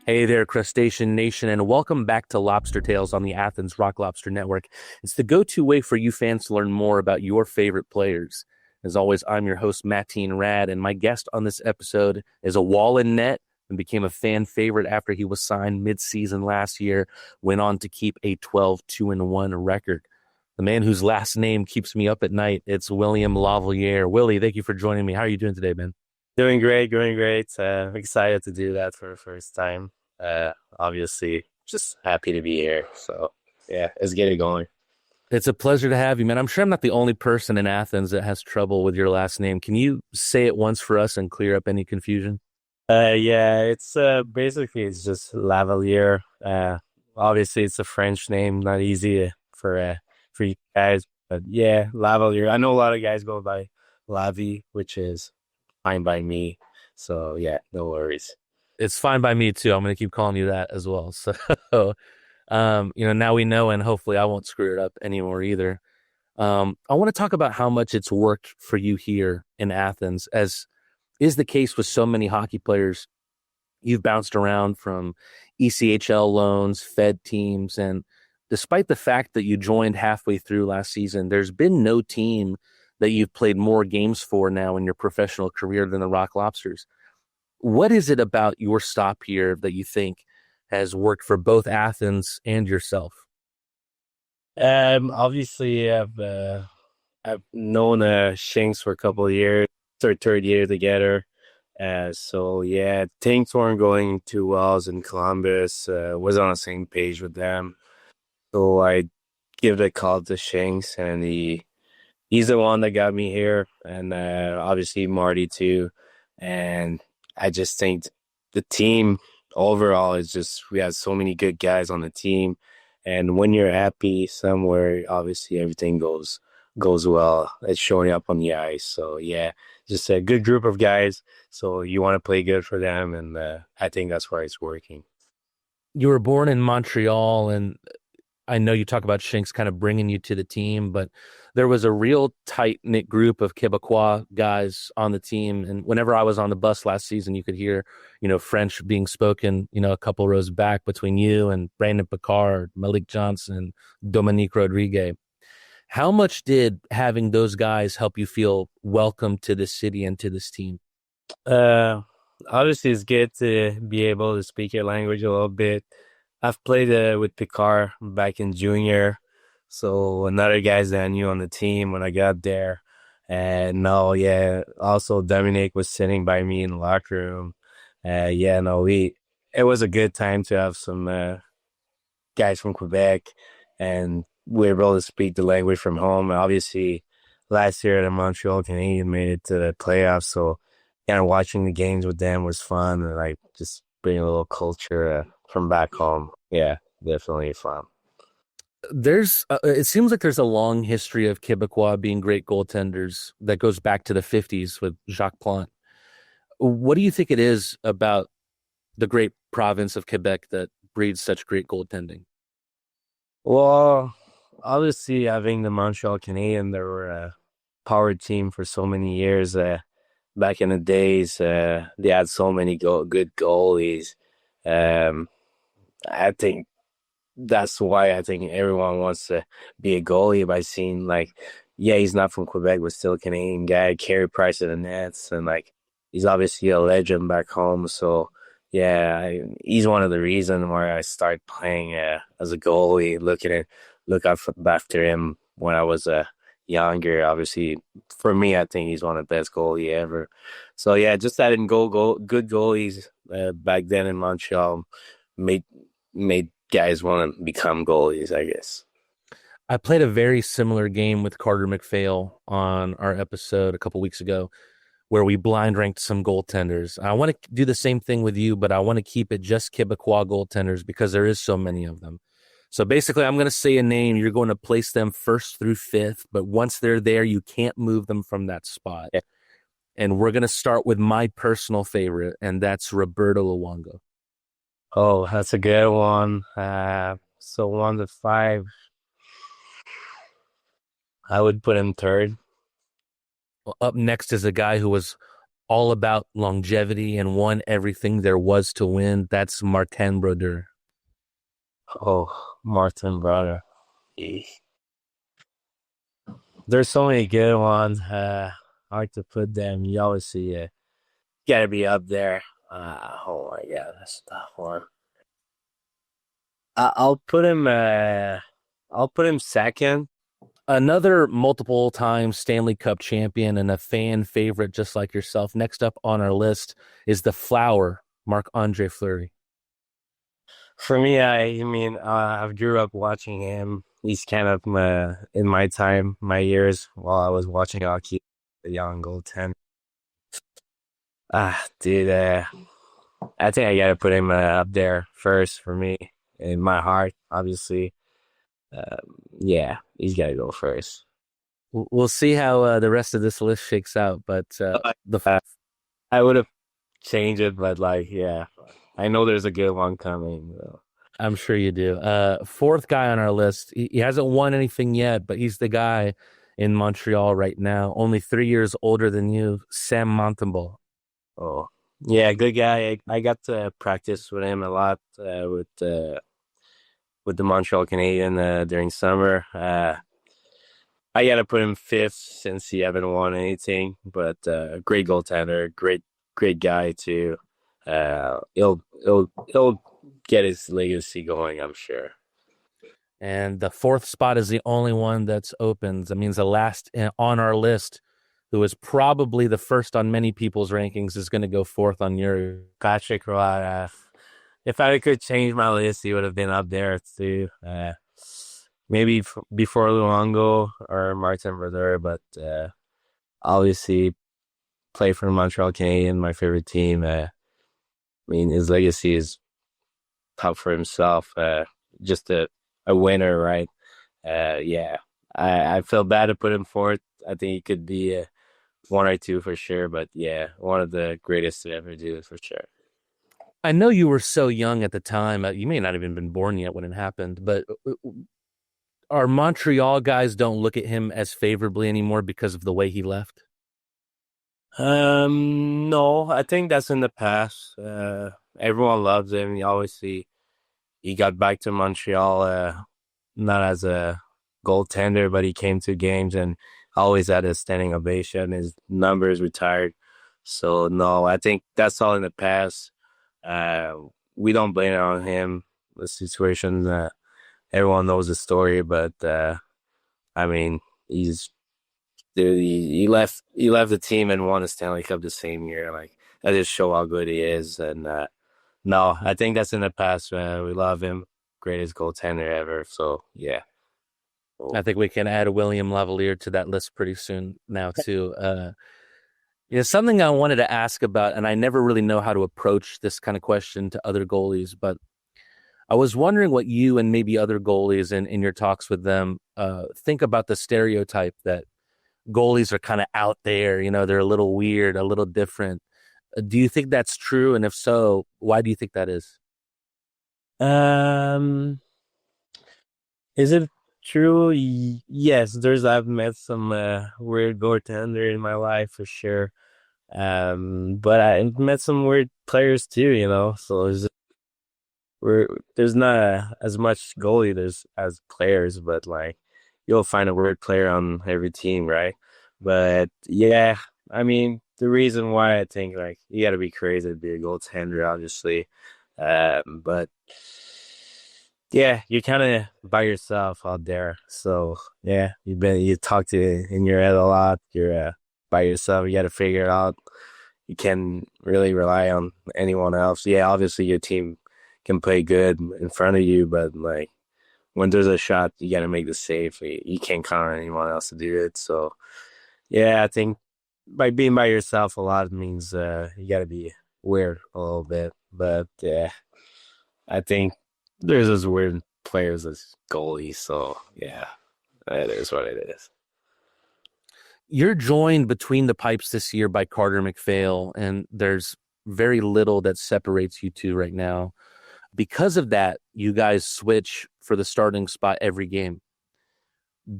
Hey there, Crustacean Nation, and welcome back to Lobster Tales on the Athens Rock Lobster Network. It's the go-to way for you fans to learn more about your favorite players. As always, I'm your host, Matteen Rad, and my guest on this episode is a wall in net and became a fan favorite after he was signed mid-season last year, went on to keep a 12-2-1 record. The man whose last name keeps me up at night, it's William Lavallière. Willie, thank you for joining me. How are you doing today, man? Doing great, doing great. Excited to do that for the first time. Obviously, just happy to be here. So, yeah, let's get it going. It's a pleasure to have you, man. I'm sure I'm not the only person in Athens that has trouble with your last name. Can you say it once for us and clear up any confusion? Yeah, it's basically it's just Lavalier. Obviously, it's a French name, not easy for you guys, but yeah, Lavalier. I know a lot of guys go by Lavi, which is fine by me. So yeah, no worries. It's fine by me too. I'm going to keep calling you that as well. So, now we know, and hopefully I won't screw it up anymore either. I want to talk about how much it's worked for you here in Athens, as is the case with so many hockey players. You've bounced around from ECHL loans, Fed teams, and despite the fact that you joined halfway through last season, there's been no team that you've played more games for now in your professional career than the Rock Lobsters. What is it about your stop here that you think has worked for both Athens and yourself? Obviously, I've known Shanks for a couple of years, third year together. So yeah, things weren't going too well. I was in Columbus. Was on the same page with them. So I give the call to Shanks, and he's the one that got me here, and obviously Marty too. And I just think the team overall is just we have so many good guys on the team, and when you're happy somewhere, obviously everything goes well. It's showing up on the ice. So yeah, just a good group of guys. So you want to play good for them, and I think that's why it's working. You were born in Montreal, and I know you talk about Shanks kind of bringing you to the team, but there was a real tight knit group of Quebecois guys on the team. And whenever I was on the bus last season, you could hear, French being spoken, a couple rows back between you and Brandon Picard, Malik Johnson, Dominique Rodriguez. How much did having those guys help you feel welcome to this city and to this team? Uh, Obviously, it's good to be able to speak your language a little bit. I've played with Picard back in junior, so another guys that I knew on the team when I got there. And no, yeah, also Dominic was sitting by me in the locker room. Yeah, no, it was a good time to have some guys from Quebec, and we were able to speak the language from home. Obviously, last year the Montreal Canadiens made it to the playoffs, so kind of watching the games with them was fun, and like just bring a little culture from back home. Yeah, definitely fun. It seems like there's a long history of Quebecois being great goaltenders that goes back to the 50s with Jacques Plante. What do you think it is about the great province of Quebec that breeds such great goaltending? Well, obviously having the Montreal Canadiens, they were a power team for so many years. Back in the days, they had so many good goalies. Um, I think that's why I think everyone wants to be a goalie by seeing like, yeah, he's not from Quebec, but still a Canadian guy, Carey Price of the Nets, and like he's obviously a legend back home. So yeah, he's one of the reasons why I started playing as a goalie, look up after him when I was younger. Obviously, for me, I think he's one of the best goalie ever. So yeah, just having good goalies back then in Montreal made made guys want to become goalies, I guess. I played a very similar game with Carter McPhail on our episode a couple weeks ago where we blind ranked some goaltenders. I want to do the same thing with you, but I want to keep it just Quebecois goaltenders because there is so many of them. So basically, I'm going to say a name. You're going to place them first through fifth, but once they're there, you can't move them from that spot. Yeah. And we're going to start with my personal favorite, and that's Roberto Luongo. Oh, that's a good one. So 1 to 5, I would put him third. Well, up next is a guy who was all about longevity and won everything there was to win. That's Matteen Rad. Oh, Martin brother. Eh. There's so many good ones. Hard to put them. You always see gotta be up there. Oh my god, that's a tough one. I'll put him. I'll put him second. Another multiple time Stanley Cup champion and a fan favorite just like yourself. Next up on our list is the Flower, Marc-Andre Fleury. For me, I mean, I grew up watching him. He's kind of in my time, my years while I was watching hockey, the young goaltender. Dude, I think I gotta put him up there first for me in my heart. Obviously, yeah, he's gotta go first. We'll see how the rest of this list shakes out, but I would have changed it, but like, yeah, I know there's a good one coming. Though. I'm sure you do. Fourth guy on our list. He hasn't won anything yet, but he's the guy in Montreal right now. Only 3 years older than you, Sam Montembeault. Oh, yeah, good guy. I got to practice with him a lot with the Montreal Canadian during summer. I gotta put him fifth since he haven't won anything, but great goaltender, great guy too. He'll get his legacy going, I'm sure. And the fourth spot is the only one that's open. That means the last on our list, who is probably the first on many people's rankings, is going to go fourth on your. Patrick Roy. If I could change my list, he would have been up there too. Maybe before Luongo or Martin Rad, but obviously play for Montreal Canadian, my favorite team. I mean, his legacy is tough for himself. Just a winner, right? Yeah, I feel bad to put him fourth. I think he could be one or two for sure, but yeah, one of the greatest to ever do it for sure. I know you were so young at the time. You may not have even been born yet when it happened, but our Montreal guys don't look at him as favorably anymore because of the way he left? No, I think that's in the past. Everyone loves him. He got back to Montreal, not as a goaltender, but he came to games and always had a standing ovation. His numbers retired. So no, I think that's all in the past. We don't blame it on him. The situation, everyone knows the story, but I mean, he left the team and won a Stanley Cup the same year. Like that just show how good he is. And no, I think that's in the past. We love him, greatest goaltender ever. So yeah. I think we can add William Lavallière to that list pretty soon now too. Something I wanted to ask about, and I never really know how to approach this kind of question to other goalies, but I was wondering what you and maybe other goalies in your talks with them think about the stereotype that goalies are kind of out there. They're a little weird, a little different. Do you think that's true? And if so, why do you think that is? Is it true? Yes, I've met some weird goaltender in my life for sure. But I've met some weird players too, so there's not as much goalie there's as players, but like you'll find a weird player on every team, right? But yeah, I mean the reason why I think like you got to be crazy to be a goaltender, obviously, but yeah, you're kind of by yourself out there. So yeah, you talk to in your head a lot. You're by yourself. You got to figure it out. You can't really rely on anyone else. Yeah, obviously your team can play good in front of you, but like when there's a shot, you got to make the save. You can't count on anyone else to do it. So yeah, I think by being by yourself a lot means you got to be weird a little bit. But yeah, I think there's as weird players as goalies. So yeah, it is what it is. You're joined between the pipes this year by Carter McPhail, and there's very little that separates you two right now. Because of that, you guys switch for the starting spot every game.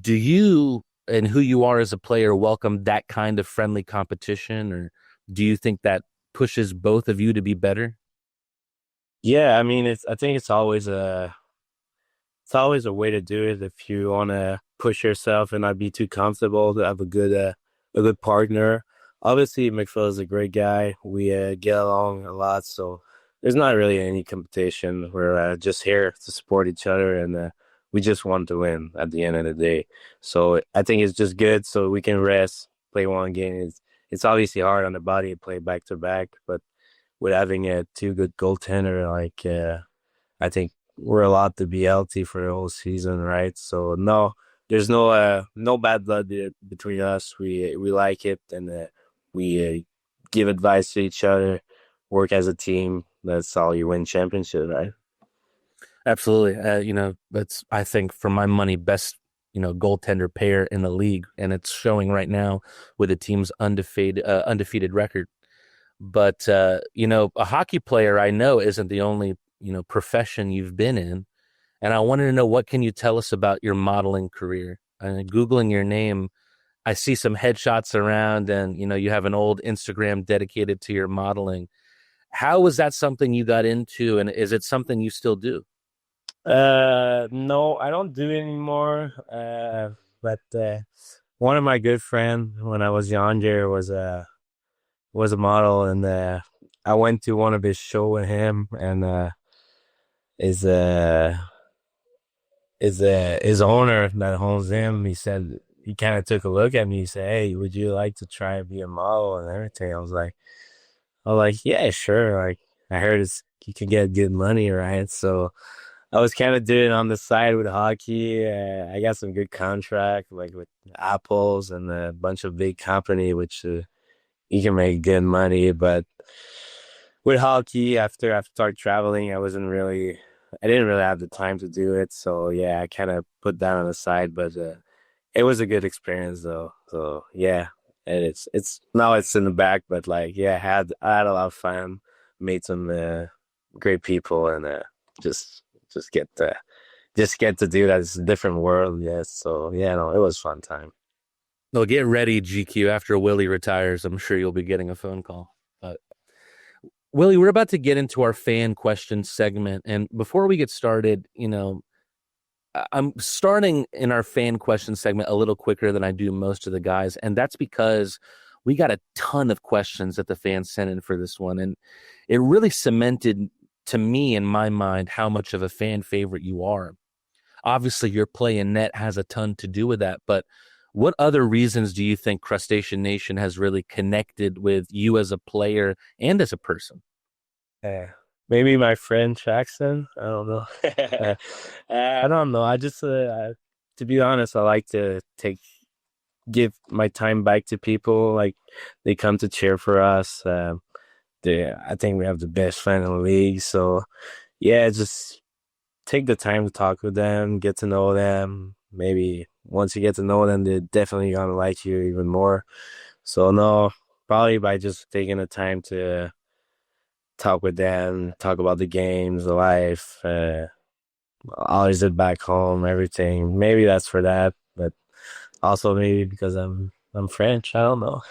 Do you and who you are as a player welcome that kind of friendly competition, or Do you think that pushes both of you to be better? Yeah, I mean, I think it's always a way to do it if you want to push yourself and not be too comfortable to have a good partner. Obviously, McPhail is a great guy. We get along a lot, so there's not really any competition. We're just here to support each other, and we just want to win at the end of the day. So I think it's just good so we can rest, play one game. It's obviously hard on the body to play back to back, but with having a two good goaltender, I think we're allowed to be healthy for the whole season, right? So no, there's no bad blood between us. We like it, and we give advice to each other, work as a team. That's how you win championship, right? Absolutely. That's, I think, for my money, best, goaltender pair in the league. And it's showing right now with the team's undefeated record. But, a hockey player I know isn't the only, profession you've been in. And I wanted to know, what can you tell us about your modeling career? Googling your name, I see some headshots around, and, you have an old Instagram dedicated to your modeling. How was that something you got into? And is it something you still do? No, I don't do it anymore. But one of my good friends when I was younger was a model, and I went to one of his show with him, and his his owner that owns him, he said he kind of took a look at me. He said, "Hey, would you like to try and be a model and everything?" I was like, "Yeah, sure." Like I heard you can get good money, right? So I was kind of doing it on the side with hockey. I got some good contract, like with Apples and a bunch of big company, which you can make good money. But with hockey, after I started traveling, I didn't really have the time to do it. So yeah, I kind of put that on the side. But it was a good experience though. So yeah, and it's now it's in the back. But like yeah, I had a lot of fun, made some great people, and just just get to just get to do that. It's a different world. Yes. So yeah, no, it was fun time. No, get ready, GQ. After Willie retires, I'm sure you'll be getting a phone call. But Willie, we're about to get into our fan question segment. And before we get started, I'm starting in our fan question segment a little quicker than I do most of the guys. And that's because we got a ton of questions that the fans sent in for this one. And it really cemented to me, in my mind, how much of a fan favorite you are. Obviously, your play in net has a ton to do with that. But what other reasons do you think Crustacean Nation has really connected with you as a player and as a person? Uh, Maybe my friend Jackson. I don't know. I don't know. To be honest, I like to give my time back to people. Like they come to cheer for us. I think we have the best fan in the league. So yeah, just take the time to talk with them, get to know them. Maybe once you get to know them, they're definitely gonna like you even more. So no, probably by just taking the time to talk with them, talk about the games, the life, how is it back home, everything. Maybe that's for that, but also maybe because I'm French. I don't know.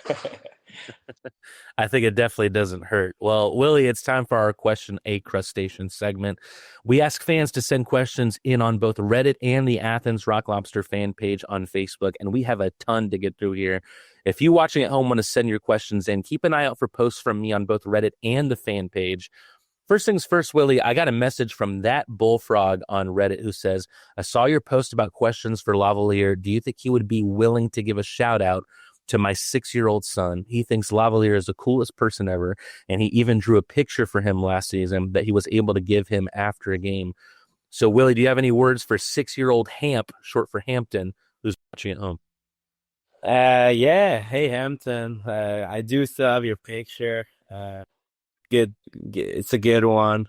I think it definitely doesn't hurt. Well, Willie, it's time for our Question A Crustacean segment. We ask fans to send questions in on both Reddit and the Athens Rock Lobster fan page on Facebook, and we have a ton to get through here. If you watching at home want to send your questions in, keep an eye out for posts from me on both Reddit and the fan page. First things first, Willie, I got a message from that bullfrog on Reddit who says, I saw your post about questions for Lavalier. Do you think he would be willing to give a shout out to my 6-year-old son? He thinks Lavalier is the coolest person ever, and he even drew a picture for him last season that he was able to give him after a game. So, Willie, do you have any words for 6-year-old Hamp, short for Hampton, who's watching at home? Yeah. Hey, Hampton. I do still have your picture. It's a good one.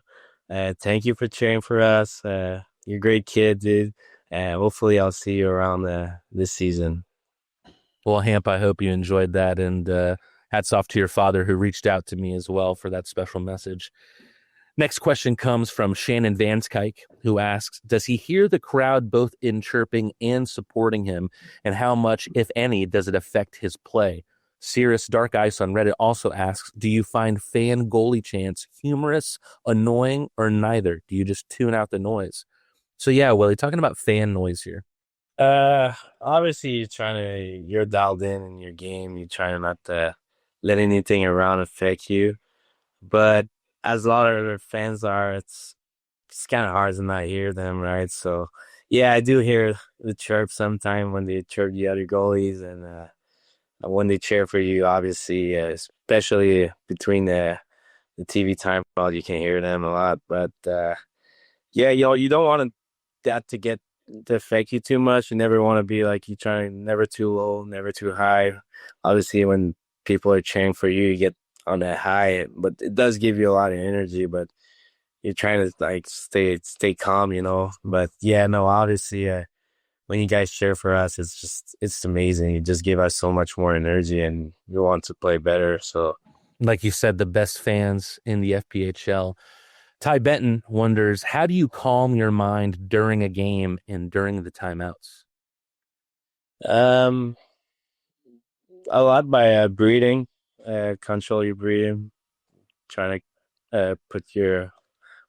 Thank you for cheering for us. You're a great kid, dude. Hopefully I'll see you around this season. Well, Hamp, I hope you enjoyed that, and hats off to your father who reached out to me as well for that special message. Next question comes from Shannon Vanskike, who asks, does he hear the crowd both in chirping and supporting him, and how much, if any, does it affect his play? Cirrus Dark Ice on Reddit also asks, do you find fan goalie chants humorous, annoying, or neither? Do you just tune out the noise? So yeah, Willie, talking about fan noise here. Obviously you're dialed in your game. You're trying not to let anything around affect you. But as a lot of other fans are, it's kind of hard to not hear them, right? So yeah, I do hear the chirp sometime when they chirp the other goalies and when they cheer for you, obviously, especially between the TV time, well, you can hear them a lot. But yeah, you don't want that to get to affect you too much. You never want to be like you trying never too low, never too high. Obviously, when people are cheering for you, you get on that high, but it does give you a lot of energy. But you're trying to like stay calm, you know. But yeah, no, obviously, when you guys cheer for us, it's amazing. You just give us so much more energy, and we want to play better. So Like you said, the best fans in the FPHL. Ty Benton wonders, how do you calm your mind during a game and during the timeouts? um, a lot by breathing, control your breathing, trying to put your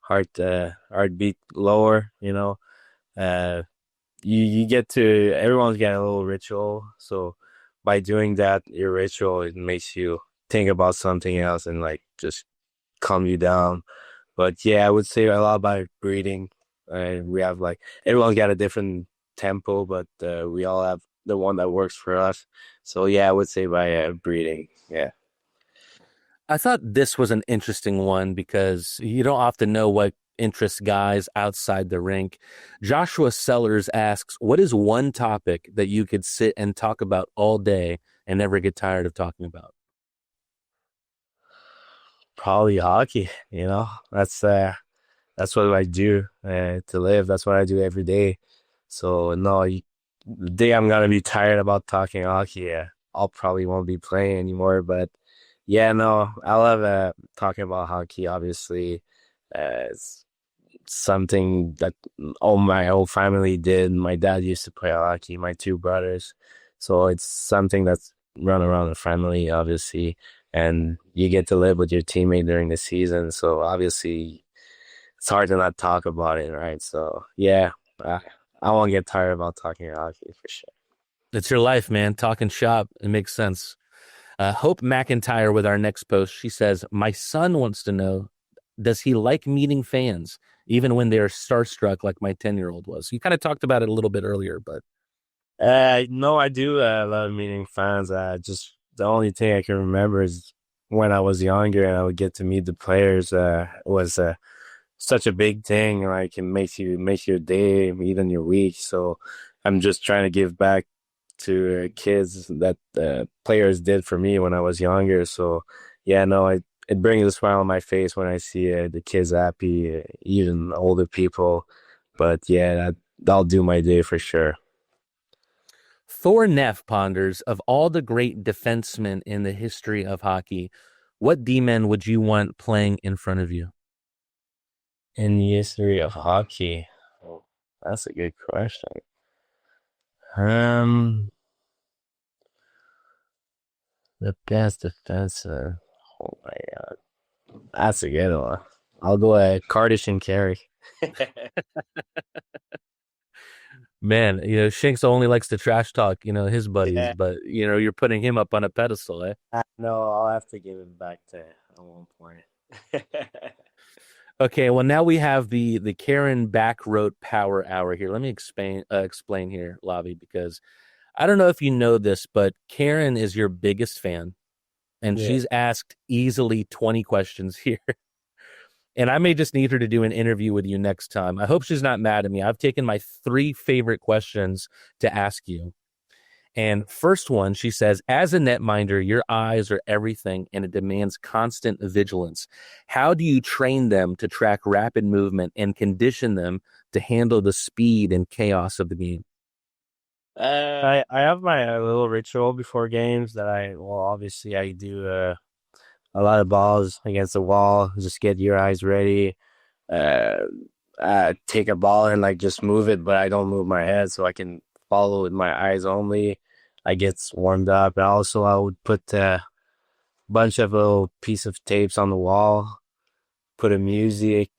heartbeat lower. You know, uh, you get to everyone's got a little ritual. So by doing that, your ritual it makes you think about something else and like just calm you down. But yeah, I would say a lot about breathing. We have like everyone's got a different tempo, but we all have the one that works for us. So yeah, I would say by breathing. Yeah. I thought this was an interesting one because you don't often know what interests guys outside the rink. Joshua Sellers asks, what is one topic that you could sit and talk about all day and never get tired of talking about? Probably hockey, you know. That's what I do to live. That's what I do every day. So no, the day I'm gonna be tired about talking hockey, yeah, I'll probably won't be playing anymore. But yeah, no, I love talking about hockey. Obviously, it's something that all my whole family did. My dad used to play hockey. My two brothers, so it's something that's run around the family, obviously. And you get to live with your teammate during the season, so obviously it's hard to not talk about it, right? So yeah, I, I won't get tired about talking hockey for sure. It's your life, man. Talking shop. It makes sense. Hope McIntyre with our next post. She says, my son wants to know, does he like meeting fans, even when they're starstruck like my 10-year-old was? You kind of talked about it a little bit earlier, but No, I do love meeting fans. Just the only thing I can remember is when I was younger and I would get to meet the players. Was such a big thing. Like it makes your day, even your week. So I'm just trying to give back to kids that players did for me when I was younger. So yeah, no, it brings a smile on my face when I see the kids happy, even older people. But yeah, that'll do my day for sure. Thor Neff ponders, of all the great defensemen in the history of hockey, what D-men would you want playing in front of you? In the history of hockey, oh, that's a good question. Um, the best defensive. Oh my god, that's a good one. I'll go Crustacean Carry. Man, Shanks only likes to trash talk, his buddies, Yeah, but you're putting him up on a pedestal, eh? no, I'll have to give it back to at one point. Okay, well now we have the Karen Backroad Power Hour here. Let me explain here, Lavi, because I don't know if you know this, but Karen is your biggest fan, and Yeah. she's asked easily 20 questions here. And I may just need her to do an interview with you next time. I hope she's not mad at me. I've taken my 3 favorite questions to ask you. And first one, she says, as a netminder, your eyes are everything and it demands constant vigilance. How do you train them to track rapid movement and condition them to handle the speed and chaos of the game? I have my little ritual before games that obviously I do a lot of balls against the wall. Just get your eyes ready. Uh, take a ball and like just move it, but I don't move my head, so I can follow with my eyes only. I get warmed up. And also, I would put a bunch of little piece of tapes on the wall, put a music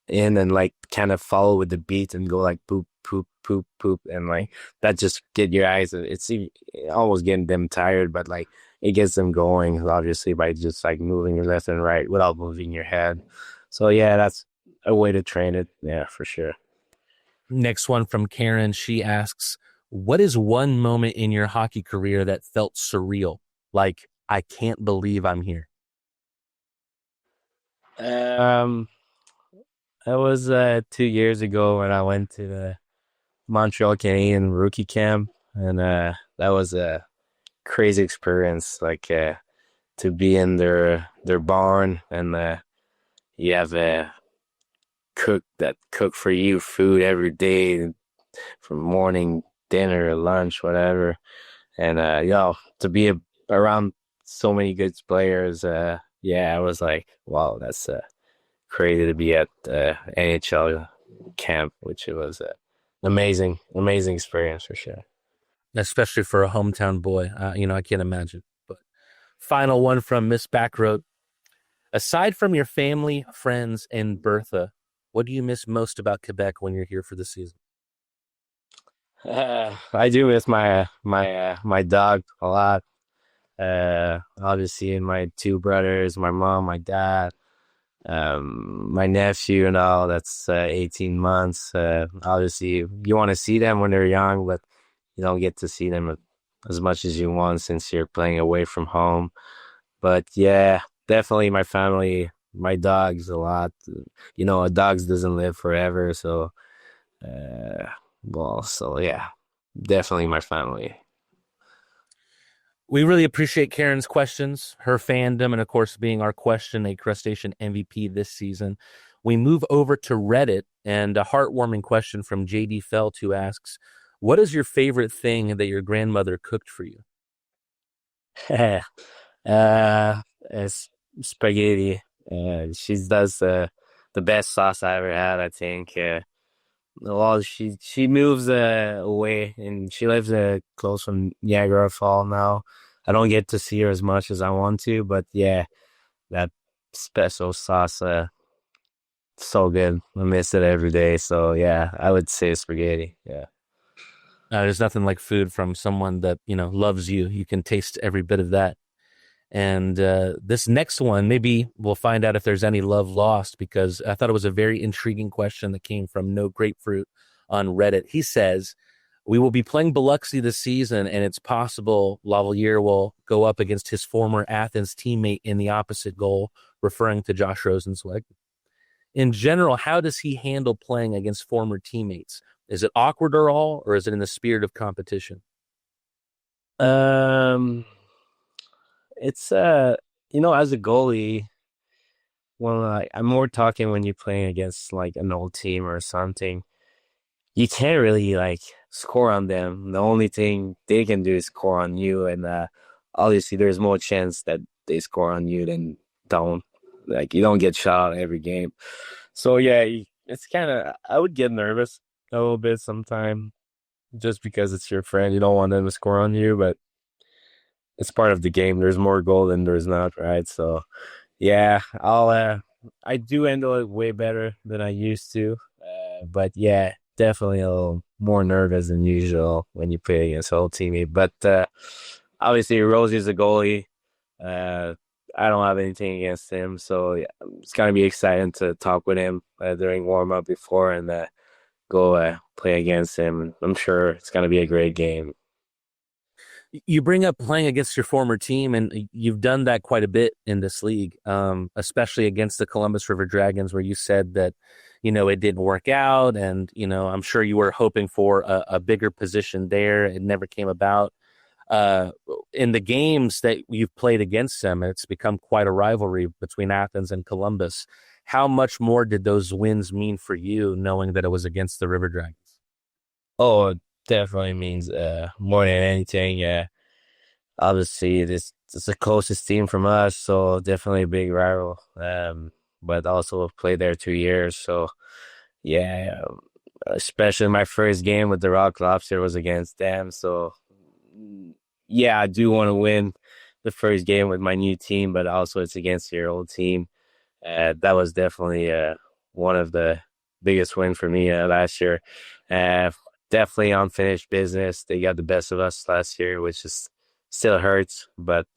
in, and like kind of follow with the beat and go like poop, poop, poop, poop, and like that just get your eyes. Almost getting them tired, but like it gets them going. Obviously, by just like moving your left and right without moving your head. So yeah, that's a way to train it. Yeah, for sure. Next one from Karen. She asks, what is one moment in your hockey career that felt surreal? Like, I can't believe I'm here. Um, that was 2 years ago when I went to the Montreal Canadian rookie camp, and that was a crazy experience. Like to be in their barn, and you have a cook that cook for you food every day, from morning, dinner, lunch, whatever. And to be around so many good players, yeah, I was like, wow, that's crazy to be at NHL camp, which it was amazing experience for sure. Especially for a hometown boy. I can't imagine. But final one from Miss Backroad. Aside from your family, friends, and Bertha, what do you miss most about Quebec when you're here for the season? I do miss my dog a lot. Obviously, and my two brothers, my mom, my dad, my nephew, and all. That's 18 months. Obviously, you want to see them when they're young, but you don't get to see them as much as you want since you're playing away from home. But yeah, definitely my family, my dogs a lot. A dog doesn't live forever, so so yeah, definitely my family. We really appreciate Karen's questions, her fandom, and of course, being our question, a crustacean MVP this season. We move over to Reddit and a heartwarming question from JD Felt, who asks, what is your favorite thing that your grandmother cooked for you? It's spaghetti. She does the best sauce I ever had, I think. Well, she moves away, and she lives close from Niagara Falls now. I don't get to see her as much as I want to, but yeah, that special sauce, so good. I miss it every day. So yeah, I would say spaghetti. Yeah. There's nothing like food from someone that, loves you. You can taste every bit of that. And this next one, maybe we'll find out if there's any love lost, because I thought it was a very intriguing question that came from No Grapefruit on Reddit. He says, we will be playing Biloxi this season, and it's possible Lavalier will go up against his former Athens teammate in the opposite goal, referring to Josh Rosenzweig. In general, how does he handle playing against former teammates? Is it awkward at all, or is it in the spirit of competition? Um, it's as a goalie, well, I'm more talking when you're playing against like an old team or something. You can't really like score on them. The only thing they can do is score on you, and obviously there's more chance that they score on you than don't. Like you don't get shot out every game. So yeah, it's kind of I would get nervous a little bit sometime just because it's your friend. You don't want them to score on you, but it's part of the game. There's more goal than there's not, right? So yeah, I do handle it way better than I used to. But yeah, definitely a little more nervous than usual when you play against old teammate. But obviously Rosie's a goalie. Uh, I don't have anything against him, so yeah, it's gonna be exciting to talk with him during warm up before and go play against him. I'm sure it's gonna be a great game. You bring up playing against your former team, and you've done that quite a bit in this league, especially against the Columbus River Dragons, where you said that, it didn't work out. And, I'm sure you were hoping for a bigger position there. It never came about. In the games that you've played against them, it's become quite a rivalry between Athens and Columbus. How much more did those wins mean for you, knowing that it was against the River Dragons? Oh, it definitely means more than anything. Obviously, it's the closest team from us, so definitely a big rival. But also I've played there 2 years, so yeah, especially my first game with the Rock Lobster was against them. So yeah, I do want to win the first game with my new team, but also it's against your old team. That was definitely one of the biggest wins for me last year. Uh, Definitely unfinished business. They got the best of us last year, which is still hurts, but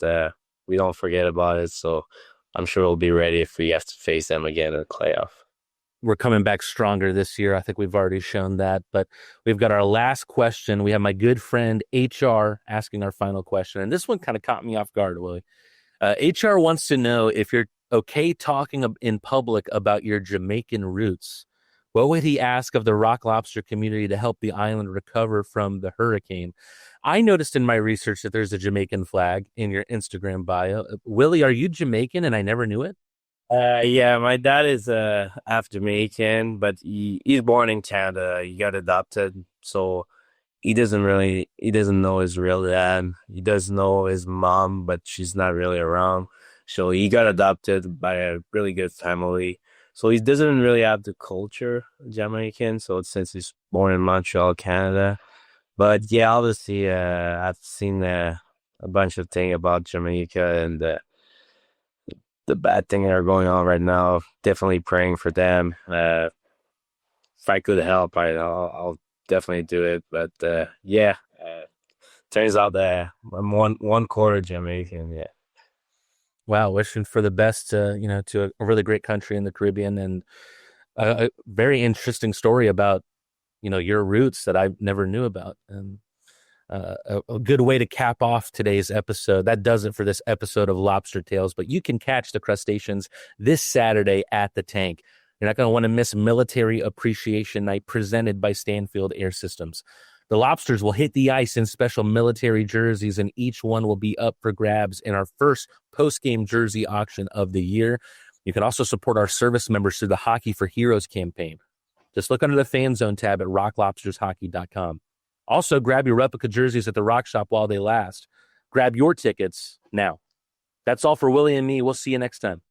we don't forget about it. So I'm sure we'll be ready if we have to face them again in the playoff. We're coming back stronger this year. I think we've already shown that, but we've got our last question. We have my good friend HR asking our final question. And this one kind of caught me off guard, Willie. HR wants to know if you're okay talking in public about your Jamaican roots. What would he ask of the Rock Lobster community to help the island recover from the hurricane? I noticed in my research that there's a Jamaican flag in your Instagram bio. Willie, are you Jamaican and I never knew it? Yeah, my dad is half Jamaican, but he's born in Canada. He got adopted, so he doesn't know his real dad. He does know his mom, but she's not really around. So he got adopted by a really good family. So he doesn't really have the culture Jamaican. So since he's born in Montreal, Canada. But yeah, obviously, I've seen a bunch of things about Jamaica and the bad thing that are going on right now. Definitely praying for them. If I could help, I'll definitely do it. But yeah, turns out that I'm one quarter Jamaican. Yeah. Wow, wishing for the best, to a really great country in the Caribbean, and a very interesting story about, your roots that I never knew about, and a good way to cap off today's episode. That does it for this episode of Lobster Tales, but you can catch the Crustaceans this Saturday at the Tank. You're not going to want to miss Military Appreciation Night presented by Stanfield Air Systems. The Lobsters will hit the ice in special military jerseys, and each one will be up for grabs in our first post-game jersey auction of the year. You can also support our service members through the Hockey for Heroes campaign. Just look under the Fan Zone tab at rocklobstershockey.com. Also, grab your replica jerseys at the Rock Shop while they last. Grab your tickets now. That's all for Willie and me. We'll see you next time.